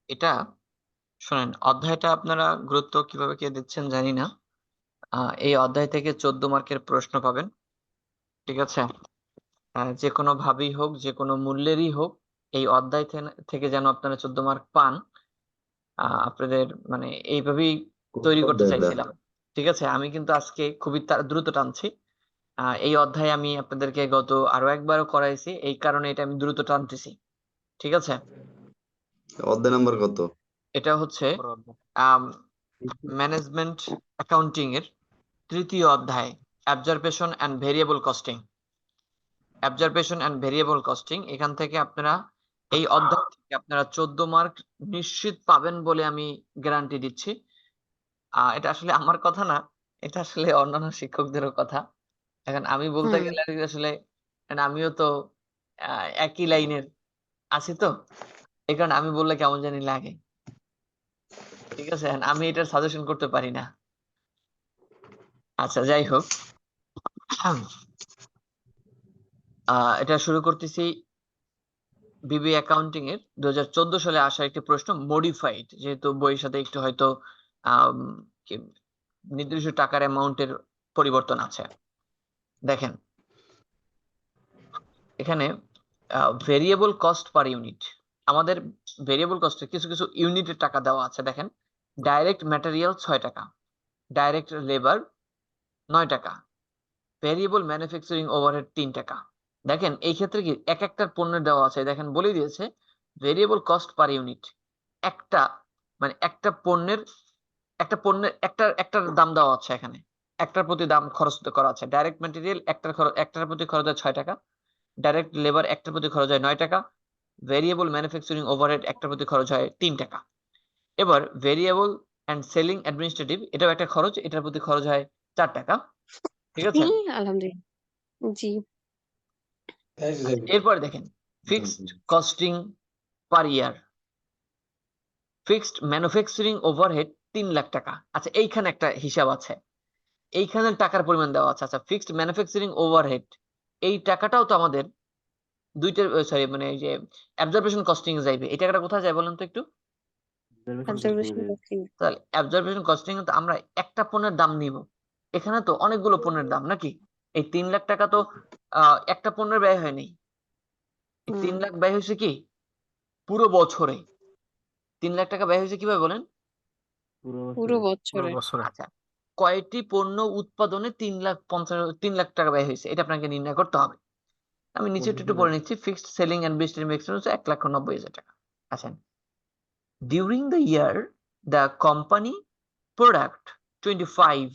এটা শোনেন, অধ্যায়টা আপনারা গুরুত্ব কিভাবে কে দিচ্ছেন জানি না। এই অধ্যায় থেকে 14 মার্কের প্রশ্ন পাবেন, ঠিক আছে? যে কোনো ভাবেই হোক, যে কোনো মূল্যেরই হোক, এই অধ্যায় থেকে যেন আপনারা 14 মার্ক পান, আপনাদের মানে এইভাবেই তৈরি করতে চাইছিলাম। ঠিক আছে, আমি কিন্তু আজকে খুবই দ্রুত টানছি। এই অধ্যায় আমি আপনাদেরকে গত আরো একবারও করাইছি, এই কারণে এটা আমি দ্রুত টানতেছি। ঠিক আছে, অধ্যায় নাম্বার কত? এটা হচ্ছে ম্যানেজমেন্ট অ্যাকাউন্টিং এর তৃতীয় অধ্যায়, observation and variable costing. Observation and variable costing, এখান থেকে আপনারা এই অধ্যায় থেকে আপনারা 14 মার্ক নিশ্চিত পাবেন বলে আমি গ্যারান্টি দিচ্ছি। এটা আসলে আমার কথা না, এটা আসলে অন্যান্য শিক্ষকদেরও কথা। এখন আমি বলতে গেলে আসলে আমিও তো একই লাইনের আছি তো, এই কারণে আমি বললে কেমন জানি লাগে। ঠিক আছে, আমি এটার সাজেশন করতে পারি না। আচ্ছা, যাই হোক, এটা শুরু করতেছি বিবি অ্যাকাউন্টিং এর 2014 সালে আসা একটি প্রশ্ন, মডিফাইড, যেহেতু বইয়ের সাথে একটু হয়তো আম, নির্দিষ্ট টাকার অ্যামাউন্টের পরিবর্তন আছে। দেখেন এখানে ভেরিয়েবল কস্ট পার ইউনিট, আমাদের ভেরিয়েবল কস্টে কিছু কিছু ইউনিটের টাকা দেওয়া আছে। দেখেন, ডাইরেক্ট ম্যাটেরিয়াল 6 টাকা, ডাইরেক্ট লেবার 9 টাকা, ভেরিয়েবল ম্যানুফ্যাকচারিং ওভারহেড 3 টাকা। দেখেন এই ক্ষেত্রে কি এক একটার পণ্যের দেওয়া আছে, দেখেন বলে দিয়েছে ভেরিয়েবল কস্ট পার ইউনিট। একটা মানে একটা পণ্যের একটার দাম দেওয়া আছে এখানে, একটার প্রতি দাম খরচ করা আছে। ডাইরেক্ট ম্যাটেরিয়াল একটার প্রতি খরচ হয় 6 টাকা, ডাইরেক্ট লেবার একটার প্রতি খরচ হয় 9 টাকা, ভেরিয়েবল ম্যানুফ্যাকচারিং ওভারহেড একটার প্রতি খরচ হয় 3 টাকা। এবার ভেরিয়েবল এন্ড সেলিং অ্যাডমিনিস্ট্রেটিভ, এটাও একটা খরচ, এটার প্রতি খরচ হয় 4 টাকা। ঠিক আছে, আলহামদুলিল্লাহ। জি। এরপরে দেখেন ফিক্সড কস্টিং পার ইয়ার, ফিক্সড ম্যানুফ্যাকচারিং ওভারহেড 3 লাখ টাকা। আচ্ছা, এইখানে একটা হিসাব আছে, এইখানে টাকার পরিমাণ দেওয়া আছে। আচ্ছা, ফিক্সড ম্যানুফ্যাকচারিং ওভারহেড, এই টাকাটাও তো আমাদের দুইটার, সরি মানে এই যে অবজারভেশন কস্টিং যাইবে, এই টাকাটা কোথায় যায় বলেন তো একটু? Observation costing. তাহলে অবজারভেশন কস্টিং তো আমরা একটা পণ্যের দাম নিব, এখানে তো অনেকগুলো পণ্যের দাম নাকি? এই 3 লাখ টাকা তো একটা পণ্যের ব্যয় হয়নি, 3 লাখ ব্যয় হয়েছে কি পুরো বছরে। 3 লাখ টাকা ব্যয় হয়েছে কিভাবে বলেন? পুরো বছরে। আচ্ছা, কয়টি পণ্য উৎপাদনে 3 লাখ টাকা ব্যয় হয়েছে, এটা আপনাকে নির্ণয় করতে হবে। আমি নিচে একটু বলে নিচ্ছি, fixed selling and administrative expense 1,90,000 টাকা। আচ্ছা, during the year the company product 25,000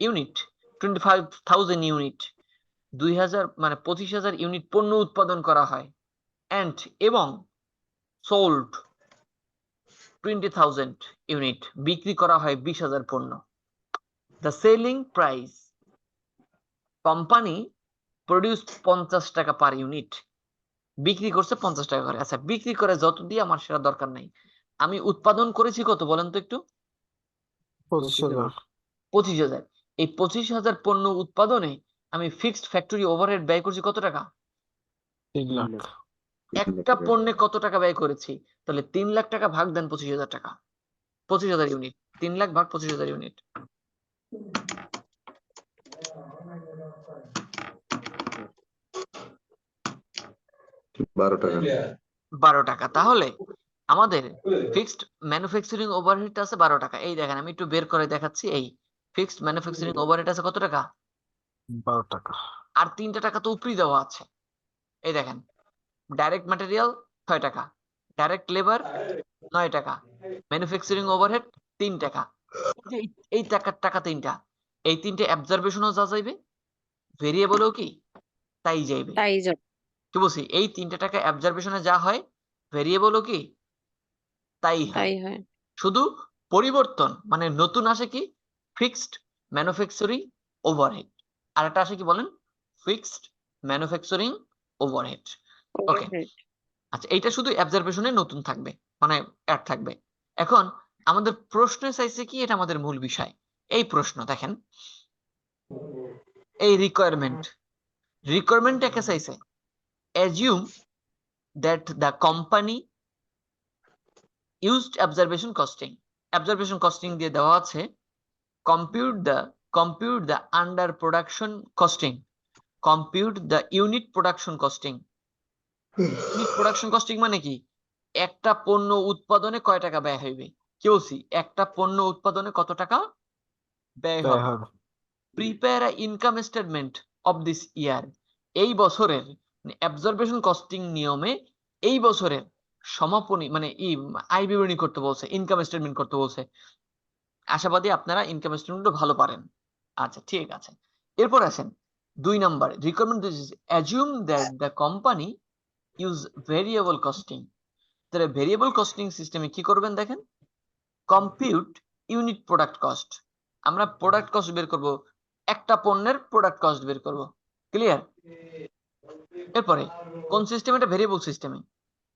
unit, 2000 মানে 25,000 ইউনিট পণ্য উৎপাদন করা হয়, এবং সোল্ড 20,000 ইউনিট, বিক্রি করা হয় 20,000 পণ্য। The selling price, company produce 50 টাকা পার ইউনিট, বিক্রি করছে 50 টাকা করে। আচ্ছা, বিক্রি করে যত দিয়ে আমার সেটা দরকার নাই, আমি উৎপাদন করেছি কত বলেন তো একটু? 25,000। এই 25,000 পণ্য উৎপাদনে আমি ফিক্সড ফ্যাক্টরি ওভারহেড ব্যয় করছি কত টাকা? 3 লাখ। একটা পণ্যে কত টাকা ব্যয় করেছি? তাহলে 3 লাখ টাকা ভাগ দেন 25,000 টাকা, 25,000 ইউনিট, 3 লাখ ভাগ 25,000 ইউনিট, 12 টাকা। 12 টাকা। তাহলে আমাদের ফিক্সড ম্যানুফ্যাকচারিং ওভারহেড আছে 12 টাকা। এই দেখেন আমি একটু বের করে দেখাচ্ছি, এই ফিক্সড ম্যানুফ্যাকচারিং ওভারহেড আছে কত টাকা? 12 টাকা। আর 3টা টাকা তো উপরি দেওয়া আছে। এই দেখেন, ডাইরেক্ট ম্যাটেরিয়াল 6 টাকা, ডাইরেক্ট লেবার 9 টাকা, ম্যানুফ্যাকচারিং ওভারহেড 3 টাকা। এই টাকা 3টা, এই 3টে অবজারভেশনও যা যাইবে, ভেরিয়েবলও কি তাই যাইবে। তাই যাবে। কি বলছি, এই 3টে টাকা অবজারভেশনে যা হয়, ভেরিয়েবলও কি তাই হয়। তাই হয়। শুধু পরিবর্তন মানে নতুন আসে কি ফিক্সড ম্যানুফ্যাকচারিং ওভারহেড, আর একটা আসে কি বলেন ফিক্সড ম্যানুফ্যাকচারিং ওভারহেড। ওকে, ওভারহেড। আচ্ছা, এইটা শুধু অবজারভেশনে নতুন থাকবে, মানে অ্যাড থাকবে। এখন আমাদের প্রশ্নে চাইছে কি, এটা আমাদের মূল বিষয়। এই প্রশ্ন দেখেন, এই রিকোয়ারমেন্ট একে চাইছে, assume that the company used observation costing. Observation costing দিয়ে দেওয়া আছে compute the under production costing, compute the unit production costing. Unit production costing মানে কি? একটা পণ্য উৎপাদনে কয় টাকা ব্যয় হইবে, কি বলছি? একটা পণ্য উৎপাদনে কত টাকা ব্যয় ব্যয় হবে। হবে। Prepare a income statement of this ইয়ার, এই বছরের অবজারভেশন কস্টিং নিয়মে এই বছরের সমাপনী মানে আয় বিবরণী করতে বলছে, ইনকাম স্টেটমেন্ট করতে বলছে। আশাবাদী আপনারা ইনকাম স্টেটমেন্টও ভালো পারেন। আচ্ছা ঠিক আছে, এরপর আসেন 2 number recommend this assume that the company use variable costing. তাহলে ভেরিয়েবল কস্টিং সিস্টেমে কি করবেন দেখেন, কম্পিউট ইউনিট প্রোডাক্ট কস্ট। আমরা প্রোডাক্ট কস্ট বের করব, একটা পণ্যের প্রোডাক্ট কস্ট বের করব। ক্লিয়ার? এরপরে কোন সিস্টেম? এটা ভেরিয়েবল সিস্টেমে।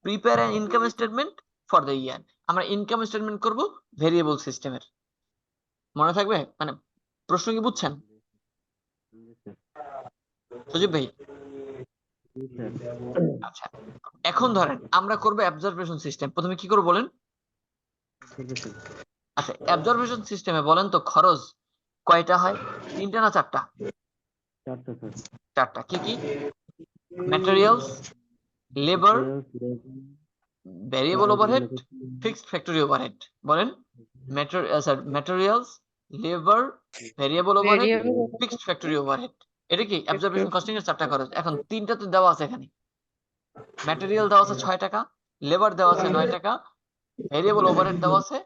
Prepare an income statement for the year, আমরা ইনকাম স্টেটমেন্ট করব ভেরিয়েবল সিস্টেমের। মনে থাকবে? মানে প্রশ্ন কি বুঝছেন সজীব ভাই? আচ্ছা, এখন ধরেন আমরা করব অবজারভেশন সিস্টেম। প্রথমে কি করব বলেন? আচ্ছা, অবজারভেশন সিস্টেমে বলেন তো খরচ কয়টা হয়? 3টা না 4টা? 4টা। কি কি? Materials, labour, variable overhead, fixed factory overhead. বলেন materials, labour, variable overhead, variable fixed factory overhead. এটা কি অবজারভেশন কস্টিং এর 4টা খরচ। এখন 3টাতে দেওয়া আছে এখানে। ম্যাটেরিয়াল দেওয়া আছে 6 টাকা, লেবার দেওয়া আছে 9 টাকা, ভেরিয়েবল ওভারহেড দেওয়া আছে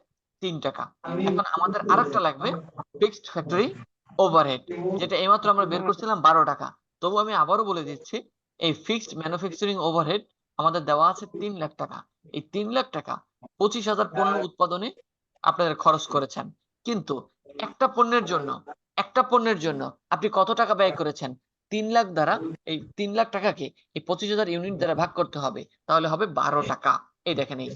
3 টাকা। এখন আমাদের আরেকটা লাগবে ফিক্সড ফ্যাক্টরি ওভারহেড, যেটা এইমাত্র আমরা বের করছিলাম 12 টাকা। তবু আমি আবারও বলে দিচ্ছি, এই ফিক্সড ম্যানুফ্যাকচারিং ওভারহেড আমাদের দেওয়া আছে 3 লাখ টাকা। এই 3 লাখ টাকা 25,000 পণ্য উৎপাদনে আপনাদের খরচ করেছেন। কিন্তু একটা পণ্যের জন্য আপনি কত টাকা ব্যয় করেছেন? 3 লাখ দ্বারা এই 3 লাখ টাকাকে এই 25,000 ইউনিট দ্বারা ভাগ করতে হবে, তাহলে হবে 12 টাকা। এই দেখেন, এই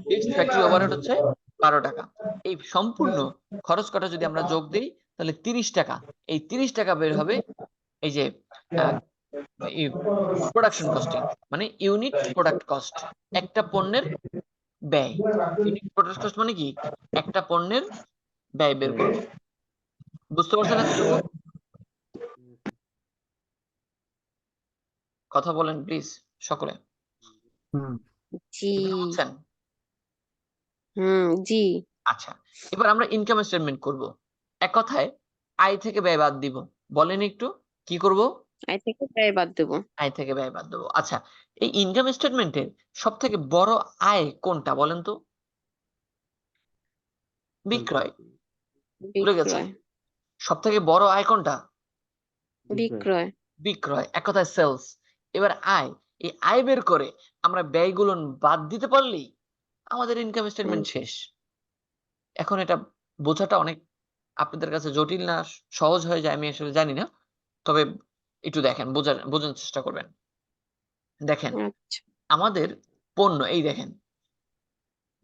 ফিক্সড ফ্যাক্টরি ওভারহেড হচ্ছে 12 টাকা। এই সম্পূর্ণ খরচ কটা যদি আমরা যোগ দিই তাহলে 30 টাকা। এই 30 টাকা বের হবে এই যে প্রোডাকশন কস্টিং, মানে ইউনিট প্রোডাক্ট কস্ট, একটা পণ্যের ব্যয়। ইউনিট প্রোডাক্ট কস্ট মানে কি? একটা পণ্যের ব্যয় বের করব। বুঝতে পারছেন এতটুকু? কথা বলেন প্লিজ সকলে। হুম। জি। বুঝছেন? জি। আচ্ছা, এবার আমরা ইনকাম স্টেটমেন্ট করব। এক কথায় আয় থেকে ব্যয় বাদ দিব। বলেন একটু কি করব? আয় থেকে ব্যয় বাদ দেবো। আয় থেকে ব্যয় বাদ দেবো। আচ্ছা, এই ইনকাম স্টেটমেন্টের সব থেকে বড় আয় কোনটা বলেন তো? বিক্রয়। ভুলে গেছেন? বিক্রয়। সব থেকে বড় আয় কোনটা? বিক্রয়। বিক্রয়, এক কথায় সেলস। এবার আয়, এই আয় বের করে আমরা ব্যয়গুলো বাদ দিতে পারলেই আমাদের ইনকাম স্টেটমেন্ট শেষ। এখন এটা বোঝাটা অনেক আপনাদের কাছে জটিল না সহজ হয়ে যায় আমি আসলে জানি না, তবে একটু দেখেন, বোঝার চেষ্টা করবেন। দেখেন আচ্ছা। আমাদের পণ্য, এই দেখেন,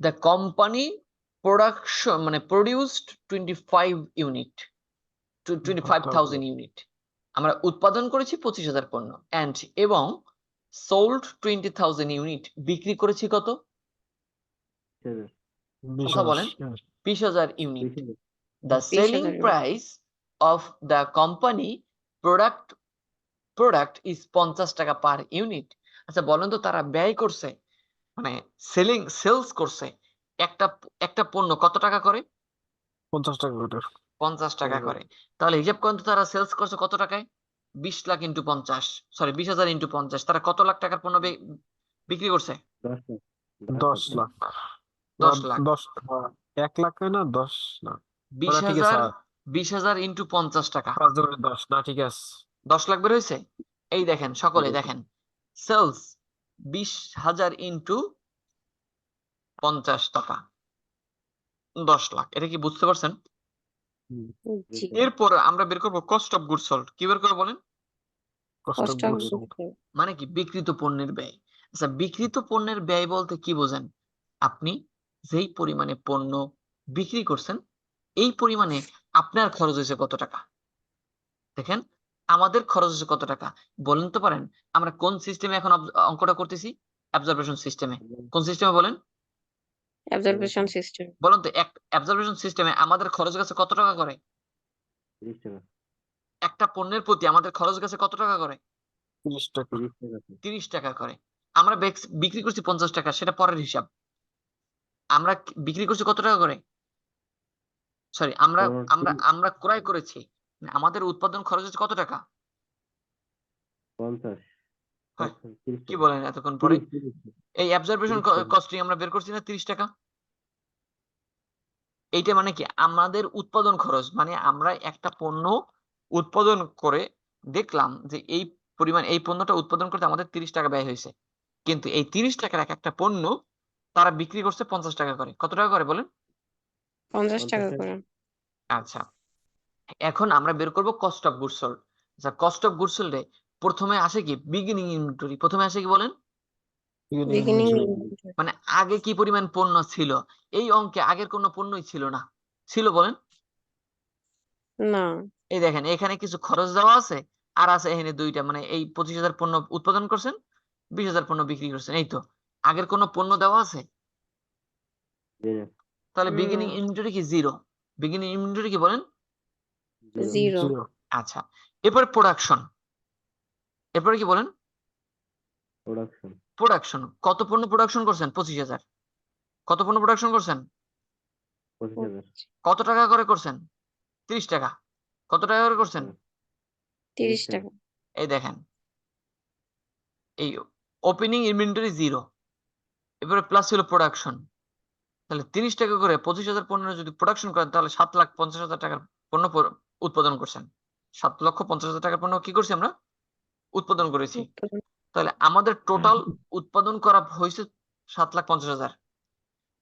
দ্য কোম্পানি প্রোডাকশন মানে প্রডিউসড 25,000 ইউনিট। আমরা উৎপাদন করেছি 25,000 পণ্য এবং সোল্ড 20,000 ইউনিট। বিক্রি করেছি কত? কথা বলেন। 20,000 unit. The selling 20,000 price of the company product is 50 টাকা পার ইউনিট। আচ্ছা বলেন তো, তারা ব্যয় করছে মানে সেলস করছে একটা পণ্য কত টাকা করে? 50 টাকা করে। 50 টাকা করে। তাহলে হিসাব করেন তো, তারা সেলস করছে কত টাকায়? 20 লাখ ইন্টু 50, সরি 20,000 ইন্টু 50, তারা কত লাখ টাকার পণ্য বিক্রি করছে? 10 লাখ। 10 লাখ। 1 লাখ না 10 না। 20,000 20,000 ইন্টু 50 টাকা, 5 দুগুণে 10 না, ঠিক আছে। 10 লাখ বের হয়েছে। এই দেখেন সকলে দেখেন, সেলস 20,000 ইন্টু 50 টাকা, 10 লাখ। এটা কি বুঝতে পারছেন? জি। এরপর আমরা বের করবো কস্ট অফ গুডস সোল্ড। কি বের করবো বলেন? কস্ট অফ গুডস মানে কি? বিক্রিত পণ্যের ব্যয়। আচ্ছা, বিক্রিত পণ্যের ব্যয় বলতে কি বোঝেন? আপনি যেই পরিমাণে পণ্য বিক্রি করছেন এই পরিমাণে আপনার খরচ হয়েছে কত টাকা। দেখেন আমাদের খরচ হয়েছে কত টাকা, বলেন তো পারেন? আমরা কোন সিস্টেমে এখন অঙ্কটা করতেছি? অ্যাবজর্বেশন সিস্টেমে। কোন সিস্টেমে বলেন? Absorption system. বলুন তো, এক অ্যাবজর্বেশন সিস্টেমে আমাদের খরচ গেছে কত টাকা করে? 30 টাকা। একটা পণ্যের প্রতি আমাদের খরচ গেছে কত টাকা করে? 30 টাকা। 30 টাকা। 30 টাকা করে। আমরা বিক্রি করছি 50 টাকা, সেটা পরের হিসাব। আমরা বিক্রি করছি কত টাকা করে? সরি, আমরা তোমার আমরা 30 আমরা ক্রয় করেছি, মানে আমাদের উৎপাদন খরচ হচ্ছে কত টাকা? 50 হয়, 30 কি টাকা। বলেন এতক্ষণ পরে? 30 এই অ্যাবজর্বেশন 30 টাকা। কস্টিং আমরা বের করছি না 30 টাকা। এইটা মানে কি? আমাদের উৎপাদন খরচ, মানে আমরা একটা পণ্য উৎপাদন করে দেখলাম যে এই পরিমাণ, এই পণ্যটা উৎপাদন করতে আমাদের 30 টাকা ব্যয় হয়েছে, কিন্তু এই 30 টাকার এক একটা পণ্য তারা বিক্রি করছে 50 টাকা করে। কত টাকা করে বলেন? 50 টাকা 50 করে। আচ্ছা, এখন আমরা বের করব কস্ট অফ গুডস সোল্ড। আচ্ছা, কস্ট অফ গুডস সোল্ড এ প্রথমে আসে কি? Beginning inventory. প্রথমে আসে কি বলেন? বিগিনিং মানে আগে কি পরিমাণ পণ্য ছিল। এই অঙ্কে আগের কোনো পণ্যই ছিল না। ছিল বলেন? না, এই দেখেন, এখানে কিছু খরচ দেওয়া আছে, আর আছে এখানে দুইটা, মানে এই 25,000 পণ্য উৎপাদন করছেন, 20,000 পণ্য বিক্রি করছেন, এই তো। আগের কোনো পণ্য দেওয়া আছে? জি না। তাহলে না, বিগিনিং ইনভেন্টরি কি? জিরো। বিগিনিং ইনভেন্টরি কি বলেন? জিরো। 0। আচ্ছা, এরপরে প্রোডাকশন। এরপরে কি বলেন? প্রোডাকশন। প্রোডাকশন। কত পণ্য প্রোডাকশন করছেন? 25,000। কত পণ্য প্রোডাকশন করছেন? 25,000। কত টাকা করে করছেন? 30 টাকা। কত টাকা করে করছেন? 30 টাকা। এই দেখেন, এই ওপেনিং ইনভেন্টরি জিরো, এবারে প্লাস ছিল প্রোডাকশন। তাহলে 30 টাকা করে 25,000 পণ্য যদি প্রোডাকশন করেন, তাহলে 7,50,000 টাকার পণ্য উৎপাদন করছেন। 7,50,000 টাকার পণ্য কি করছি আমরা? উৎপাদন করেছি। উৎপাদন। তাহলে আমাদের টোটাল উৎপাদন করা হয়েছে 7,50,000।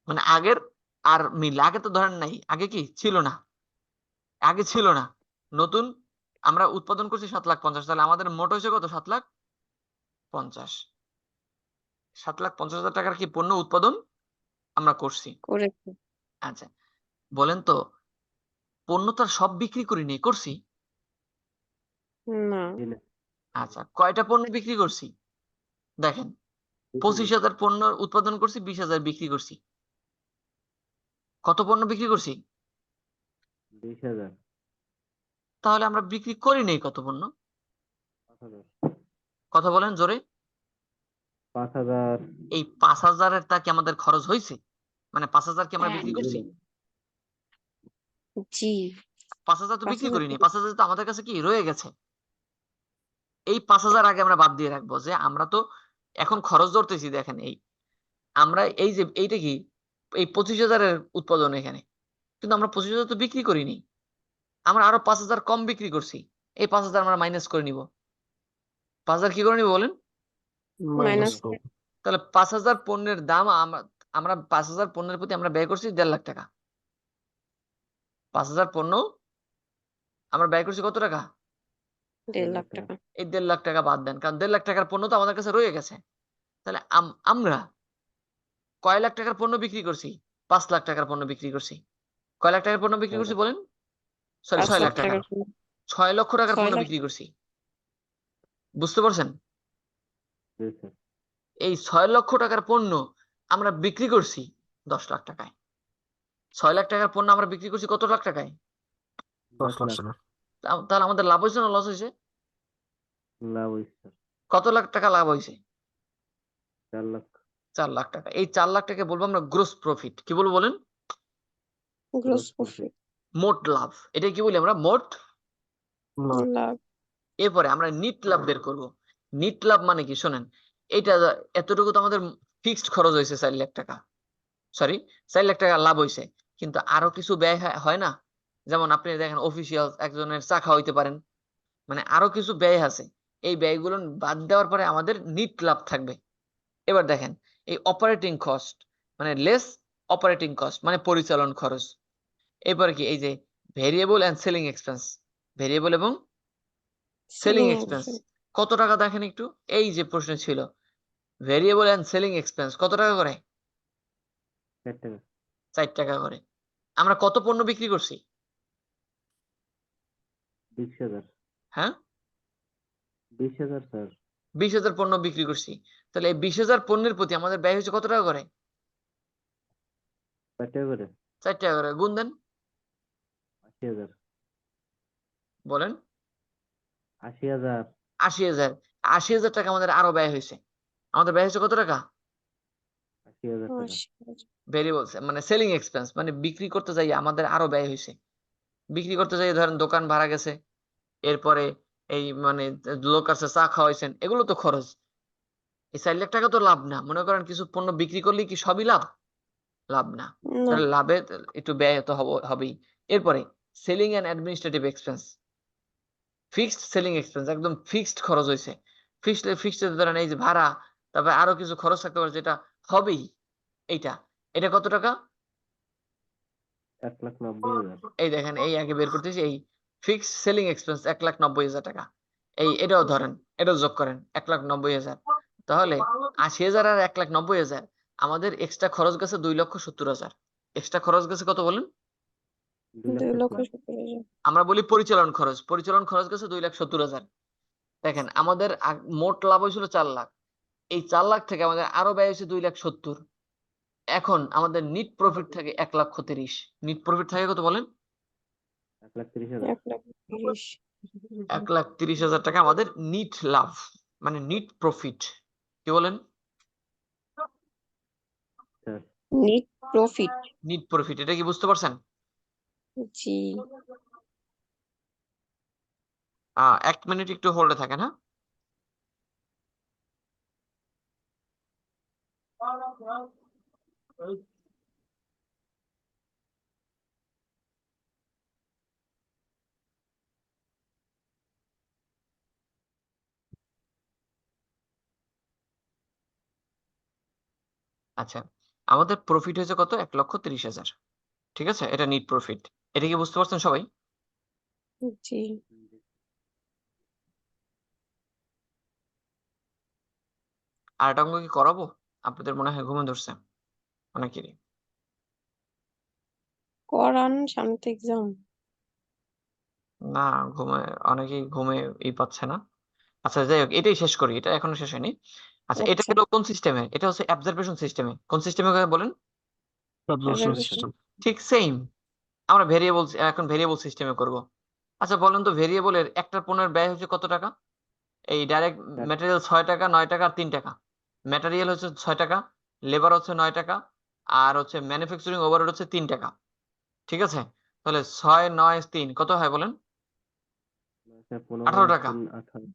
মানে আগের আর মিল, আগে তো ধরেন নাই, আগে কি ছিল না, আগে ছিল না, নতুন আমরা উৎপাদন করছি 7,50,000। তাহলে আমাদের মোট হয়েছে কত? 7,50,000। 7,50,000 টাকার কি পণ্য উৎপাদন আমরা করছি। করেছে। আচ্ছা, বলেন তো, পণ্য তো আর সব বিক্রি করিনি, করছি? না, জি না। আচ্ছা, কয়টা পণ্য বিক্রি করছি? দেখেন, 25,000 পণ্য উৎপাদন করছি, 20,000 বিক্রি করছি। কত পণ্য বিক্রি করছি? 20,000। তাহলে আমরা বিক্রি করি নাই কত পণ্য? 5,000। কথা বলেন জোরে। 5,000। এই 5,000 টা কি আমাদের খরচ হয়েছে? মানে 5,000 কি আমরা হ্যাঁ, বিক্রি করছি? জি। 5,000 তো বিক্রি 5,000 করিনি, 5,000 তো আমাদের কাছে কি রয়ে গেছে। এই 5,000 আগে আমরা বাদ দিয়ে রাখবো, যে আমরা তো এখন খরচ ধরতেছি। দেখেন, এই আমরা এই যে এইটা কি, এই 25,000 এর উৎপাদন এখানে, কিন্তু আমরা 25,000 তো বিক্রি করিনি, আমরা আরো 5,000 কম বিক্রি করছি। এই 5,000 আমরা মাইনাস করে নিব। 5,000 কি করে নিব বলেন? Minus minus. করব। তাহলে 5,000 পণ্যের দাম আমরা 5,000 পণ্যের প্রতি আমরা ব্যয় করছি 1.5 লাখ টাকা। 5,000 পণ্য আমরা ব্যয় করছি কত টাকা? 1.5 লাখ টাকা। এই 1.5 লাখ টাকা বাদ দেন, কারণ 1.5 লাখ টাকার পণ্য তো আমাদের কাছে রয়ে গেছে। তাহলে আমরা কয় লাখ টাকার পণ্য বিক্রি করছি? 5 লাখ টাকার পণ্য বিক্রি করছি। কয় লাখ টাকার পণ্য বিক্রি করছি বলেন? সরি, 5 6 লাখ লাখ টাকার। টাকার জন্য 6 লক্ষ টাকার 6 পণ্য লাখ। বিক্রি করছি। বুঝতে পারছেন? জি স্যার। এই 6 লক্ষ টাকার পণ্য আমরা বিক্রি করছি 10 লাখ টাকায়। 6 লাখ টাকার পণ্য আমরা বিক্রি করছি কত লাখ টাকায়? 10 লাখ 10 লাখ। টাকা। তাহলে আমাদের লাভ হয়েছে না লস হয়েছে? লাভ হয়েছে স্যার। কত লাখ টাকা লাভ হয়েছে? 4 লাখ। 4 লাখ টাকা। এই 4 লাখ টাকা বলবো আমরা গ্রোস প্রফিট। কি বলবো বলেন? Gross profit. মোট লাভ। এটা কি বলি আমরা? মোট লাভ। লাভ। এরপরে আমরা নিট লাভ বের করব। নিট লাভ মানে কি শোনেন, এটা এতটুকু তো আমাদের ফিক্সড খরচ হয়েছে 4 লাখ টাকা, সরি 4 লাখ টাকা লাভ হয়েছে, কিন্তু আরো কিছু ব্যয় হয় না? যেমন আপনি দেখেন, অফিসিয়াল একজনের চা খাওয়াইতে পারেন, মানে আরো কিছু ব্যয় আছে। এই ব্যয়গুলো বাদ দেওয়ার পরে আমাদের নিট লাভ থাকবে। এবার দেখেন, এই অপারেটিং কস্ট মানে লেস অপারেটিং কস্ট মানে পরিচালন খরচ। এরপরে কি? এই যে variable and selling expense. Variable এবং সেলিং সেলিং এক্সপেন্স কত টাকা দেখেন একটু। এই যে প্রশ্ন ছিল, ভেরিয়েবল এন্ড সেলিং এক্সপেন্স কত টাকা করে? 4 টাকা। 4 টাকা করে। আমরা কত পণ্য বিক্রি করছি? 20,000। হ্যাঁ, 20,000 স্যার। 20,000 পণ্য বিক্রি করছি। তাহলে এই 20,000 পণ্যের প্রতি আমাদের ব্যয় হয়েছে কত টাকা করে? 4 টাকা করে 4 টাকা করে। গুণ দেন, 80,000 বলেন। 80,000 80,000। 80,000 টাকা আমাদের আরো ব্যয় হয়েছে। আমাদের ব্যয় হয়েছে কত টাকা? 80,000 টাকা ভেরিয়েবল মানে সেলিং এক্সপেন্স, মানে বিক্রি করতে যাই আমাদের আরো ব্যয় হয়েছে। বিক্রি করতে যাই ধরেন দোকান ভাড়া গেছে, এরপরে এই মানে লোক আছে, চা খাওয়াইছেন, এগুলো তো খরচ। এই 4 লাখ টাকা তো লাভ না। মনে করেন কিছু পণ্য বিক্রি করলে কি সবই লাভ? লাভ না। না তাহলে লাভে একটু ব্যয় তো হবেই। এরপরে selling and administrative expense, fixed selling expense, একদম ফিক্সড খরচ হয়েছে। ফিক্সড ধরেন এই যে ভাড়া, তারপরে আরো কিছু খরচ থাকতে পারে যেটা হবেই। এইটা, এটা কত টাকা? 1,90,000 এই দেখেন, এই আগে বের করতেছি, এই ফিক্সড সেলিং এক্সপেন্স 1,90,000 টাকা। এটাও ধরেন, এটাও যোগ করেন 1,90,000। তাহলে 80,000 আর 1,90,000, আমাদের এক্সট্রা খরচ গেছে 2,70,000। এক্সট্রা খরচ গেছে কত বলেন? 2,70,000 আমরা বলি পরিচালন খরচ। পরিচালন খরচ গেছে 2,70,000। দেখেন আমাদের মোট লাভ হয়েছিল 4 লাখ। এই 4 লাখ থেকে আমাদের আরো ব্যয় হয়েছে 2,70,000। এখন আমাদের নিট প্রফিট থাকে 1,30,000। নিট প্রফিট থাকে কত বলেন? 1,30,000 1,30,000 1,30,000 টাকা আমাদের নিট লাভ, মানে নিট প্রফিট। কি বলেন? Sir NEET profit. NEET profit, এটা কি বুঝতে পারছেন? জি। 1 মিনিট একটু হোল্ডে থাকেন, হ্যাঁ। আচ্ছা, আমাদের প্রফিট হয়েছে কত? 1,30,000। ঠিক আছে, এটা নিট প্রফিট। এটা কি বুঝতে পারছেন সবাই? জি। আর এটা অঙ্ক কি করাবো? আপনাদের মনে হয় ঘুমে ধরছে অনেকেরই। করান, সামনে তো এক্সাম। না, অনেকেই ঘুমে পাচ্ছে না। আচ্ছা যাই হোক, এটাই শেষ করি, এটা এখনো শেষ হয়নি। আচ্ছা, এটা আচ্ছা, হলো কোন সিস্টেমে? এটা হচ্ছে অ্যাবজর্বেশন সিস্টেমে। কোন সিস্টেমে বলেন? Observation observation। সিস্টেম। ঠিক সেম। আমরা এখন ভেরিয়েবল সিস্টেমে করব। আচ্ছা বলেন তো, ভেরিয়েবলের একটা পণ্যের ব্যয় হচ্ছে কত টাকা? এই ডাইরেক্ট ম্যাটেরিয়াল 6 টাকা, 9 টাকা আর 3 টাকা। ম্যাটেরিয়াল হচ্ছে 6 টাকা, লেবার হচ্ছে 9 টাকা, আর হচ্ছে ম্যানুফ্যাকচারিং ওভারহেড হচ্ছে 3 টাকা। ঠিক আছে, তাহলে 6, 9, 3 কত হয় বলেন? স্যার 18 টাকা। 18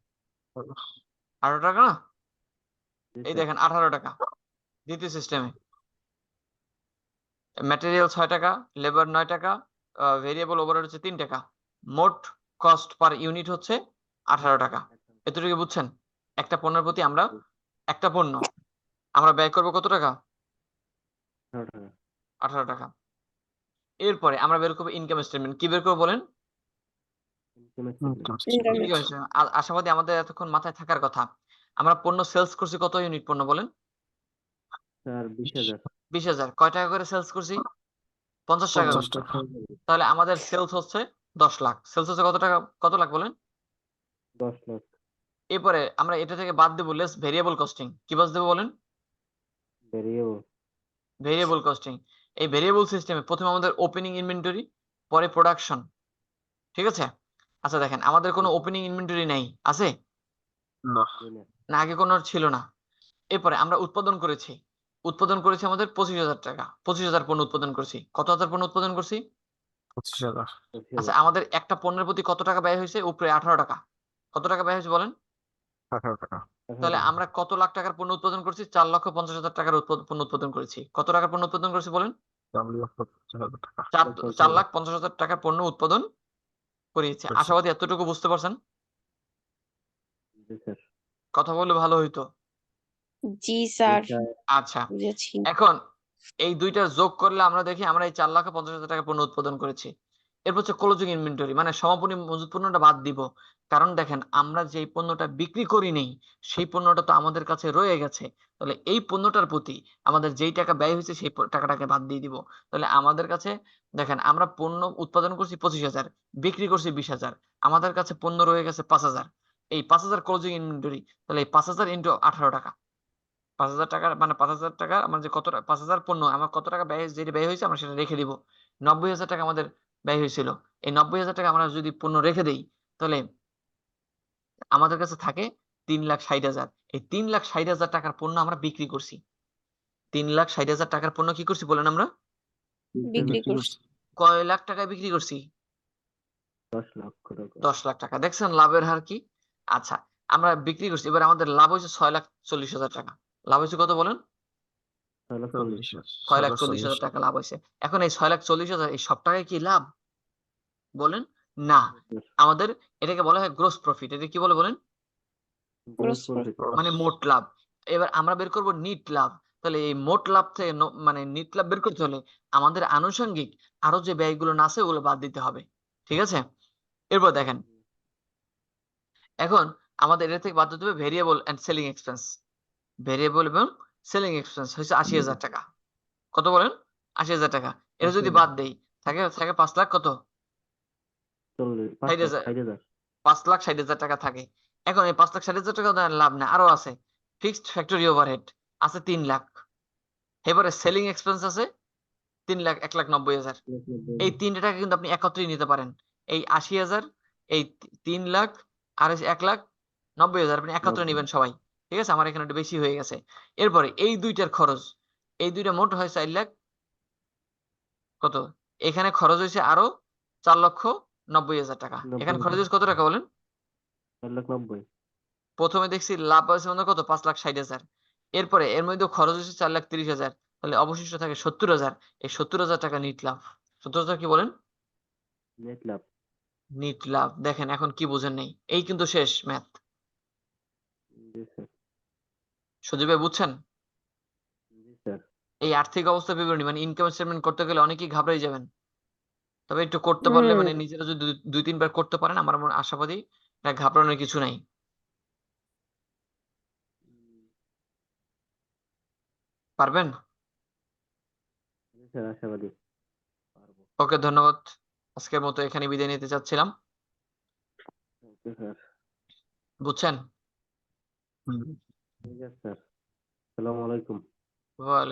18 টাকা না? জি এই স্যার দেখেন 18 টাকা দ্বিতীয় সিস্টেমে। ম্যাটেরিয়াল 6 টাকা, লেবার 9 টাকা, ভেরিয়েবল ওভারহেড হচ্ছে 3 টাকা। মোট কস্ট পার ইউনিট হচ্ছে 18 টাকা। এতটুকু বুঝছেন? একটা পণ্যের প্রতি একটা পণ্য আমরা ব্যয় করব কত টাকা? 18 টাকা 18 টাকা। এরপরে আমরা বের করবো ইনকাম স্টেটমেন্ট। কি বের করবো বলেন? ইনকাম ইনকাম কি হয়েছে? আশাবাদী আমাদের এতক্ষণ মাথায় থাকার কথা। আমরা পণ্য সেলস করছি কত ইউনিট পণ্য বলেন? স্যার 20,000 20,000। কয় টাকা করে সেলস করছি? 50 টাকা 50 করে। টাকা। তাহলে আমাদের সেলস হচ্ছে 10 লাখ। সেলস হচ্ছে কত টাকা? কত লাখ বলেন? 10 লাখ এরপরে আমরা এটা থেকে বাদ দেবো লেস ভেরিয়েবল কস্টিং। কি বাদ দেবো বলেন? Variable variable costing. এই ভেরিয়েবল সিস্টেমে প্রথমে আমাদের ওপেনিং ইনভেন্টরি, পরে প্রোডাকশন। ঠিক আছে। আচ্ছা দেখেন, আমাদের কোনো ওপেনিং ইনভেন্টরি নেই, আছে? না। না, আগে কোনো ছিল না। এরপরে আমরা উৎপাদন করেছি আমাদের 25,000 টাকা। 25,000 পণ্য উৎপাদন করছি। কত হাজার পণ্য উৎপাদন করছি? 25,000। আচ্ছা, আমাদের একটা পণ্যের প্রতি কত টাকা ব্যয় হয়েছে? উপরে 18 টাকা। কত টাকা ব্যয় হয়েছে বলেন? 18 টাকা। তাহলে আমরা কত লাখ টাকার পণ্য উৎপাদন করছি? 4,50,000 টাকার পণ্য উৎপাদন করেছি। কত টাকার পণ্য উৎপাদন করেছি বলেন? 4,50,000 টাকা। 4,50,000 টাকার পণ্য উৎপাদন করিয়েছি। করেছি। আশাবাদী এতটুকু বুঝতে পারছেন? জি স্যার কথা বললে ভালো হইতো। জি স্যার, আচ্ছা, বুঝেছি। এখন এই দুইটা যোগ করলে আমরা দেখি আমরা এই 4,50,000 টাকা পণ্য উৎপাদন করেছি। এরপর হচ্ছে ক্লোজিং ইনভেন্টরি, মানে সমাপনী মজুত পণ্যটা বাদ দিব। কারণ দেখেন, আমরা যে পণ্যটা বিক্রি করি নেই সেই পণ্যটা তো আমাদের কাছে রয়ে গেছে। তাহলে এই পণ্যটার প্রতি আমাদের যেই টাকা ব্যয় হয়েছে সেই টাকাটাকে বাদ দিয়ে দিব। তাহলে আমাদের কাছে দেখেন, আমরা পণ্য উৎপাদন করছি 25,000, বিক্রি করছি 20,000, আমাদের কাছে পণ্য রয়ে গেছে 5,000। এই 5,000 ক্লোজিং ইনভেন্টরি। তাহলে এই 5,000 ইন্টু 18 টাকা। 5,000 টাকার মানে 5,000 টাকা আমার যে কত 5,000 পণ্য আমার কত টাকা যেটা ব্যয় হয়েছে আমরা সেটা রেখে দিব। 90,000 টাকা আমাদের ব্যয় হয়েছিল। এই 90,000 টাকা আমরা যদি পণ্য রেখে দেই তাহলে আমাদের কাছে থাকে 3,60,000। এই 3,60,000 টাকার পণ্য আমরা বিক্রি করছি। 3,60,000 টাকার পণ্য কি করছি বলেন আমরা? বিক্রি করছি। কয় লাখ টাকায় বিক্রি করছি? 10 লক্ষ টাকা। 10 লাখ টাকা। দেখছেন লাভের হার কি? আচ্ছা, আমরা বিক্রি করছি। এবার আমাদের লাভ হয়েছে 6,40,000 টাকা। লাভ হয়েছে কত বলেন? 6,40,000 6,40,000 টাকা লাভ হয়েছে। এখন এই 6,40,000 এই সব টাকাই কি লাভ? বলেন? না। আমাদের এটাকে বলা হয় গ্রোস প্রফিট। এটা কি বলে বলেন? Gross profit। মানে মোট লাভ। এবার আমরা বের করব নিট লাভ। তাহলে এই মোট লাভ থেকে মানে নিট লাভ বের করতে হলে আমাদের আনুষঙ্গিক আরো যে ব্যয়গুলো না আছে ওগুলো বাদ দিতে হবে। ঠিক আছে? এরপর দেখেন এখন আমাদের এটা থেকে বাদ দিতে হবে variable and selling expense. Variable এবং সেলিং এক্সপেন্স হচ্ছে 80,000 টাকা। কত বলেন? 80,000 টাকা। এটা যদি 80,000 বাদ দেই থাকে 5 লাখ কত? 60,000 60,000 5,60,000 টাকা থাকে। এখন এই 5,60,000 টাকা তো আর লাভ না, আরো আছে। ফিক্সড ফ্যাক্টরি ওভারহেড আছে 3 লাখ। এবারে সেলিং এক্সপেন্স আছে 3 লাখ 1,90,000। এই 3 টাকা কিন্তু আপনি একত্রেই নিতে পারেন। এই 80,000 এই 3 লাখ আর 1,90,000 আপনি একত্রে নেবেন সবাই। ঠিক আছে? আমার এখানে একটু বেশি হয়ে গেছে। এরপরে এই দুইটার খরচ, এই দুইটা মোট হয় 4 লাখ কত? এখানে খরচ হয়েছে আরো 4,90,000 টাকা। এখানে খরচ হয়েছে কত টাকা বলেন? 4,90,000 প্রথমে দেখছি লাভ হয়েছে মনে হয় কত 5,60,000। এরপরে এর মধ্যে খরচ হয়েছে 4,30,000। তাহলে অবশিষ্ট থাকে 70,000। এই 70,000 টাকা নিট লাভ। 70,000 কি বলেন? নেট লাভ। নিট লাভ। দেখেন এখন কি বুঝেন নাই? এই কিন্তু শেষ ম্যাথ। জি স্যার। সজীব ভাই বুঝছেন? জি স্যার। এই আর্থিক অবস্থা বিবরণী মানে ইনকাম স্টেটমেন্ট করতে গেলে অনেকেই ঘাবড়ে যাবেন। তবে একটু করতে পারলে মানে নিজেরা যদি 2-3 বার করতে পারেন আমার মনে আশাবাদী এটা ঘাবড়ানোর কিছু নাই। পারবেন? জি স্যার, আশাবাদী পারবো। ওকে ধন্যবাদ। আজকের মতো এখানে বিদায় নিতে চাচ্ছিলাম। Okay sir. বুঝছেন? হুম। ঠিক আছে স্যার। আসসালামু আলাইকুম। ওয়ালাইকুম